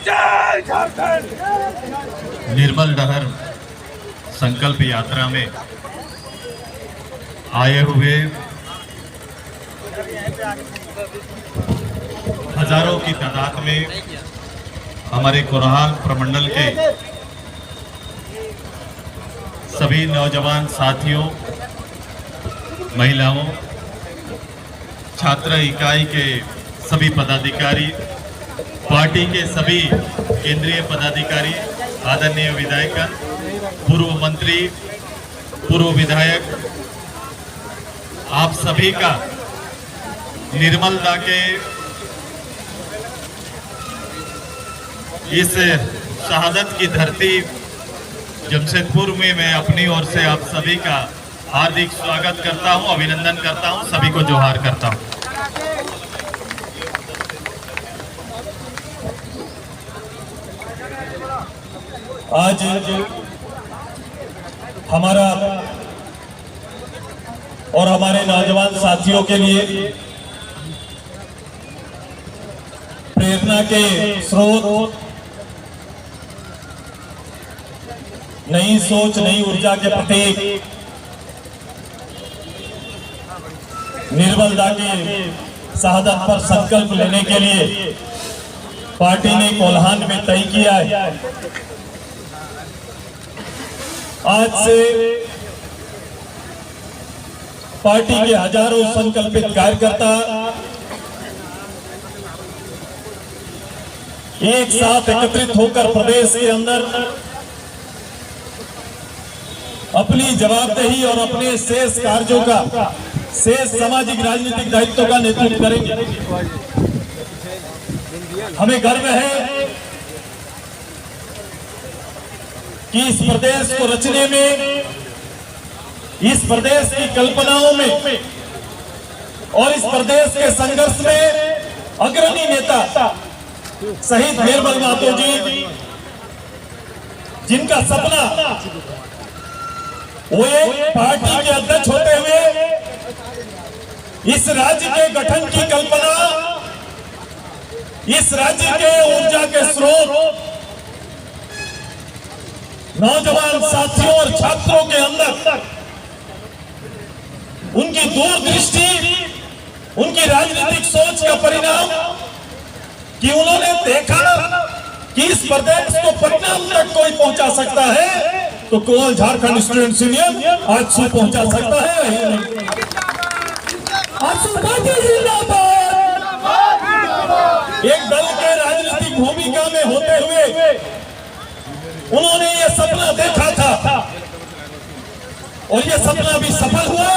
जय झारखंड। निर्मल डहर संकल्प यात्रा में आए हुए हजारों की तादाद में हमारे कोरहाल प्रमंडल के सभी नौजवान साथियों, महिलाओं, छात्र इकाई के सभी पदाधिकारी, पार्टी के सभी केंद्रीय पदाधिकारी, आदरणीय विधायक, पूर्व मंत्री, पूर्व विधायक, आप सभी का निर्मलदा के इस शहादत की धरती जमशेदपुर में मैं अपनी ओर से आप सभी का हार्दिक स्वागत करता हूं, अभिनंदन करता हूं, सभी को जोहार करता हूं। आज हमारा और हमारे नौजवान साथियों के लिए प्रेरणा के स्रोत, नई सोच, नई ऊर्जा के प्रतीक निर्मलदा की शहादत पर संकल्प लेने के लिए पार्टी ने कोल्हान में तय किया है। आज से पार्टी के हजारों संकल्पित कार्यकर्ता एक साथ एकत्रित होकर प्रदेश के अंदर अपनी जवाबदेही और अपने शेष कार्यों का, शेष सामाजिक राजनीतिक दायित्व का नेतृत्व करेंगे। हमें गर्व है कि इस प्रदेश को रचने में, इस प्रदेश की कल्पनाओं में और इस प्रदेश के संघर्ष में अग्रणी नेता शहीद निर्मल महतो जी, जिनका सपना वो एक पार्टी के अध्यक्ष होते हुए इस राज्य के गठन की कल्पना, इस राज्य के ऊर्जा के स्रोत नौजवान साथियों और छात्रों के अंदर उनकी दूरदृष्टि, उनकी राजनीतिक सोच का परिणाम कि उन्होंने देखा कि इस प्रदेश को परिणाम तक कोई पहुंचा सकता है तो केवल झारखंड स्टूडेंट्स यूनियन आज से पहुंचा सकता है। एक दल के राजनीतिक भूमिका में होते हुए उन्होंने ये सपना देखा था और ये सपना भी सफल हुआ।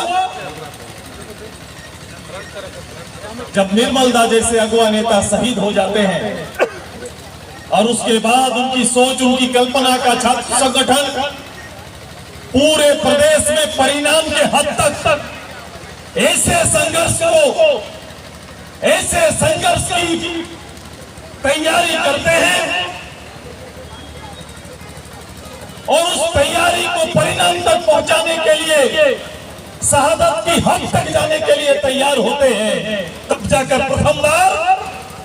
जब निर्मलदा जैसे अगुवा नेता शहीद हो जाते हैं और उसके बाद उनकी सोच, उनकी कल्पना का छात्र संगठन पूरे प्रदेश में परिणाम के हद तक ऐसे संघर्ष की तैयारी करते हैं और उस तैयारी को परिणाम तक पहुंचाने के लिए, शहादत की हद तक जाने के लिए तैयार होते हैं, तब जाकर प्रथम बार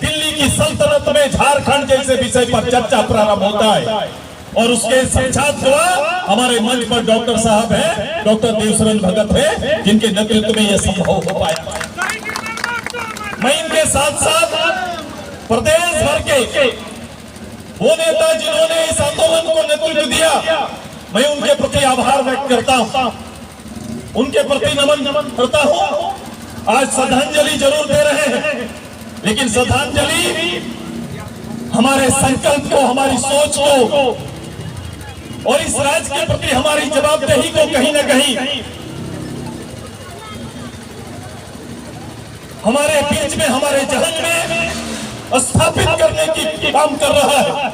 दिल्ली की सल्तनत में झारखंड जैसे विषय पर चर्चा प्रारंभ होता है। और उसके साक्षात गवाह हमारे मंच पर डॉक्टर साहब हैं, डॉक्टर देवसरन भगत है, जिनके नेतृत्व में यह संभव हो पाया। मैं इनके साथ साथ प्रदेश भर के वो नेता जिन्होंने इस आंदोलन को नेतृत्व दिया, मैं उनके प्रति आभार व्यक्त करता हूं, उनके प्रति नमन करता हूं। आज श्रद्धांजलि जरूर दे रहे हैं, लेकिन श्रद्धांजलि हमारे संकल्प को, हमारी सोच को और इस राज्य के प्रति हमारी जवाबदेही को कहीं न कहीं हमारे बीच में, हमारे जहन में स्थापित करने की काम कर रहा है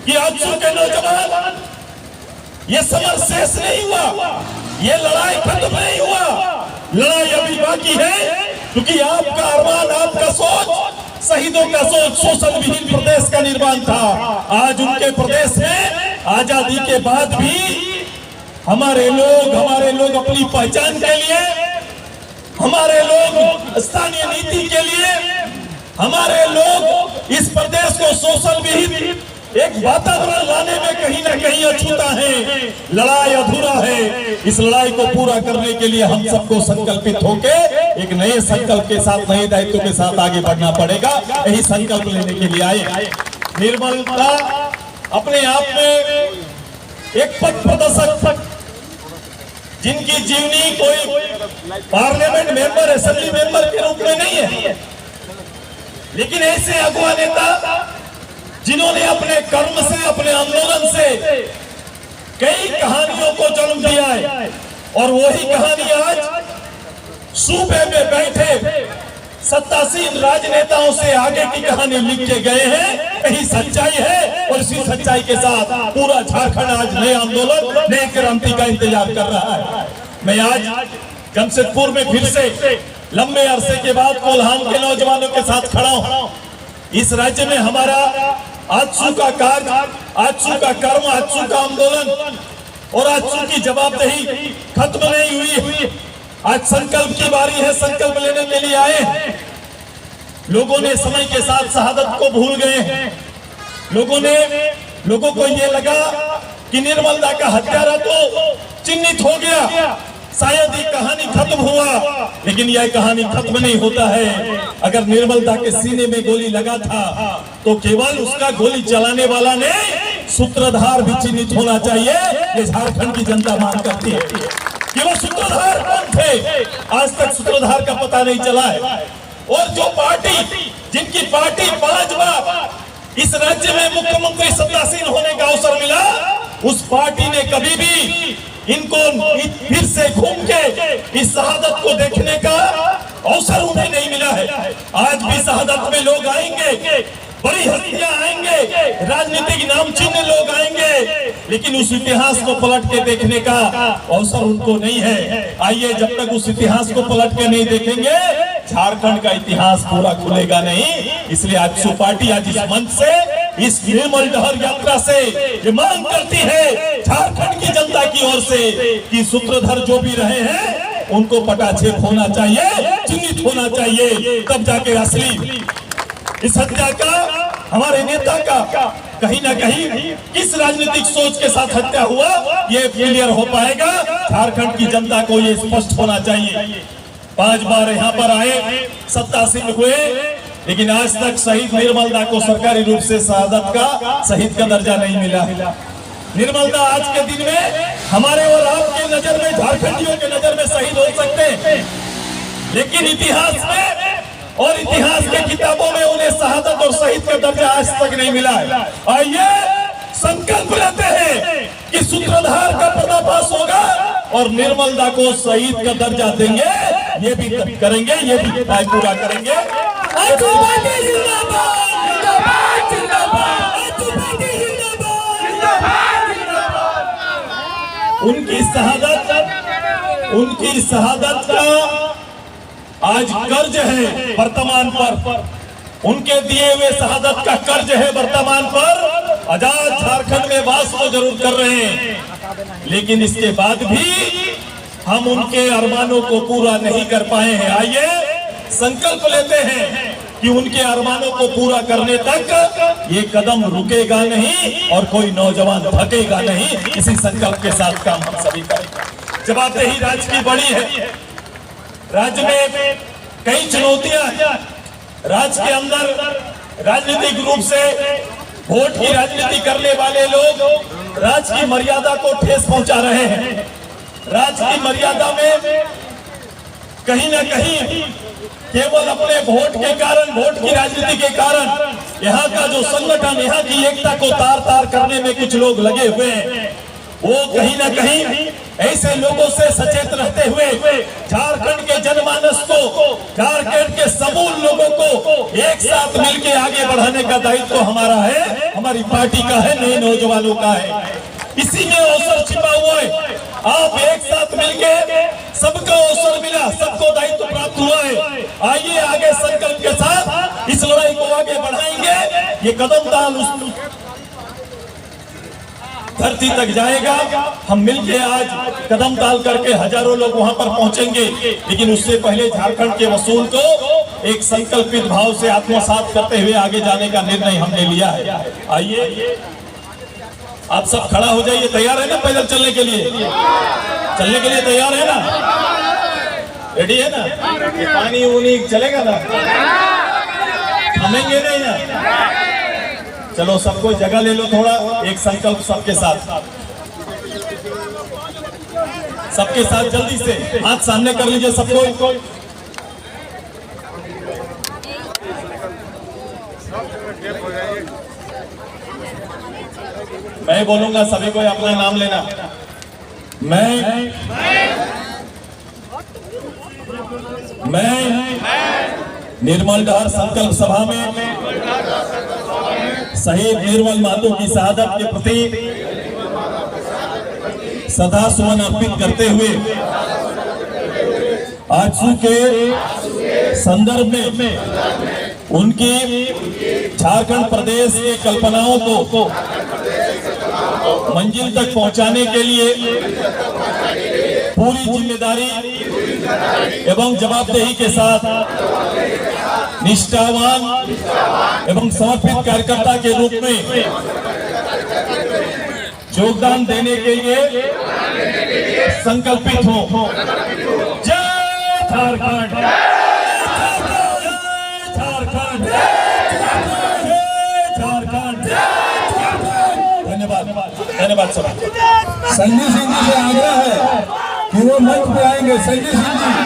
कि आज के नौजवान, ये समर शेष नहीं हुआ, ये लड़ाई खत्म नहीं हुआ, लड़ाई अभी बाकी है। क्योंकि आपका अरमान, आपका सोच, शहीदों का सोच शोषण विहीन प्रदेश का निर्माण था। आज उनके प्रदेश में आजादी के बाद भी हमारे लोग अपनी पहचान के लिए, हमारे लोग स्थानीय नीति के लिए, हमारे लोग इस प्रदेश को कौशल विहित एक वातावरण लाने में कहीं ना कहीं अछूता है, लड़ाई अधूरा है। इस लड़ाई को पूरा करने के लिए हम सबको संकल्पित होके एक नए संकल्प के साथ, नए दायित्व के साथ आगे बढ़ना पड़ेगा। यही संकल्प लेने के लिए आए। निर्मलता अपने आप में एक पथ प्रदर्शक, जिनकी जीवनी कोई पार्लियामेंट मेंबर, असेंबली मेंबर के रूप में नहीं है, लेकिन ऐसे अगुवा नेता जिन्होंने अपने कर्म से, अपने आंदोलन से कई कहानियों को जन्म दिया है, और वही कहानी आज सूबे में बैठे सत्तासीन राजनेताओं से आगे की कहानी लिख के गए हैं। यही सच्चाई है, और इसी सच्चाई के साथ पूरा झारखंड आज नए आंदोलन, नए क्रांति का इंतजार कर रहा है। मैं आज जमशेदपुर में फिर से लंबे अरसे के बाद कोल्हान के नौजवानों के साथ खड़ा हूं। इस राज्य में हमारा आजसू का कार्य, आजसू का कर्म, आजसू का आंदोलन और आजसू की जवाबदेही खत्म नहीं हुई। आज संकल्प की बारी है, संकल्प लेने के लिए आए हैं। लोगों ने समय के साथ शहादत को भूल गए हैं। लोगों को ये लगा कि निर्मलदा का हत्यारा तो चिन्हित हो गया, शायद ये कहानी खत्म हुआ, लेकिन यह कहानी खत्म नहीं होता है। अगर निर्मलदा के सीने में गोली लगा था तो केवल उसका गोली चलाने वाला नहीं, सूत्रधार भी चिन्हित होना चाहिए। ये झारखंड की जनता मांग करती है कि वो सूत्रधार कौन थे। आज तक सूत्रधार का पता नहीं चला है। और जो पार्टी, जिनकी पार्टी 5 बार इस राज्य में मुख्यमंत्री सत्तासीन होने का अवसर मिला, उस पार्टी ने कभी भी इनको फिर से घूम के इस शहादत को देखने का अवसर उन्हें नहीं मिला है। आज भी शहादत में लोग आएंगे, बड़ी हस्तियां आएंगे, राजनीतिक नाम चिन्ह लोग आएंगे, लेकिन उस इतिहास को पलट के देखने का अवसर उनको नहीं है। आइए, जब तक उस इतिहास को पलट के नहीं देखेंगे, झारखंड का इतिहास पूरा खुलेगा नहीं। इसलिए आजसू पार्टी आज इस मंच से, इस निर्मल लहर यात्रा से ये मांग करती है झारखंड की जनता की ओर से कि सूत्रधार जो भी रहे हैं उनको पटाक्षेप होना चाहिए, चिन्हित होना चाहिए, तब जाके असली इस हत्या का, हमारे नेता का कहीं ना कहीं किस राजनीतिक सोच के साथ हत्या हुआ ये क्लियर हो पाएगा। झारखंड की जनता को ये स्पष्ट होना चाहिए। 5 बार यहाँ पर आए, सत्तासीन हुए, लेकिन आज तक शहीद निर्मलदा को सरकारी रूप से शहादत का, शहीद का दर्जा नहीं मिला। निर्मलदा आज के दिन में हमारे और आपके नजर में, झारखंडियों के नजर में शहीद हो सकते हैं, लेकिन इतिहास में और इतिहास के किताबों में उन्हें शहादत और शहीद का दर्जा आज तक नहीं मिला है। आइए संकल्प लेते हैं कि सूत्रधार का पर्दाफाश होगा और निर्मलदा को शहीद का दर्जा देंगे। ये भी करेंगे, ये भी पूरा करेंगे। उनकी शहादत का आज कर्ज है वर्तमान पर, उनके दिए हुए शहादत का कर्ज है वर्तमान पर। आजाद झारखंड में वास तो जरूर कर रहे हैं, लेकिन इसके बाद भी हम उनके अरमानों को पूरा नहीं कर पाए हैं। आइए संकल्प लेते हैं कि उनके अरमानों को पूरा करने तक ये कदम रुकेगा नहीं और कोई नौजवान थकेगा नहीं। इसी संकल्प के साथ काम हम सभी करेंगे। जवाबदेही राज्य की बड़ी है। राज्य में कई चुनौतियां हैं। राज्य के अंदर राजनीतिक रूप से वोट की राजनीति करने वाले लोग राज्य की मर्यादा को ठेस पहुंचा रहे हैं। राज्य की मर्यादा में कहीं ना कहीं केवल अपने वोट के कारण, वोट की राजनीति के कारण यहाँ का जो संगठन, यहाँ की एकता को तार तार करने में कुछ लोग लगे हुए हैं। वो कहीं ना कहीं ऐसे लोगों से सचेत रहते हुए झारखंड के जनमानस को, झारखंड के समूल लोगों को एक साथ मिलकर आगे बढ़ाने का दायित्व हमारा है, हमारी पार्टी का है, नए नौजवानों का है। इसी में अवसर छिपा हुआ है। आप एक साथ मिलके, सबको अवसर मिला, सबको दायित्व प्राप्त हुआ है। आइए आगे संकल्प के साथ इस लड़ाई को आगे बढ़ाएंगे। ये कदम ताल उस धरती तक जाएगा। हम मिलके आज कदम ताल करके हजारों लोग वहां पर पहुंचेंगे, लेकिन उससे पहले झारखंड के वसूल को एक संकल्पित भाव से आत्मसात करते हुए आगे जाने का निर्णय हमने लिया है। आइए आप सब खड़ा हो जाइए। तैयार है ना पैदल चलने के लिए? चलने के लिए तैयार है ना? रेडी है ना? पानी उनी चलेगा ना? थमेंगे नहीं ना? चलो सबको जगह ले लो थोड़ा। एक संकल्प सबके साथ जल्दी से हाथ सामने कर लीजिए सबको। मैं बोलूंगा, सभी को अपना नाम लेना। मैं निर्मल डहर संकल्प सभा में शहीद निर्मल महतो की शहादत के प्रति सदा सुमन अर्पित करते हुए आजसू के संदर्भ में उनकी झारखंड प्रदेश की कल्पनाओं को मंजिल तक पहुंचाने के लिए पूरी जिम्मेदारी एवं जवाबदेही के साथ निष्ठावान एवं समर्पित कार्यकर्ता के रूप में योगदान देने के लिए संकल्पित हो। जय झारखंड, झारखंड, झारखंड। धन्यवाद, धन्यवाद सभी। संजय सिंह जी से आग्रह है कि वो मंच पे आएंगे। संजय सिंह जी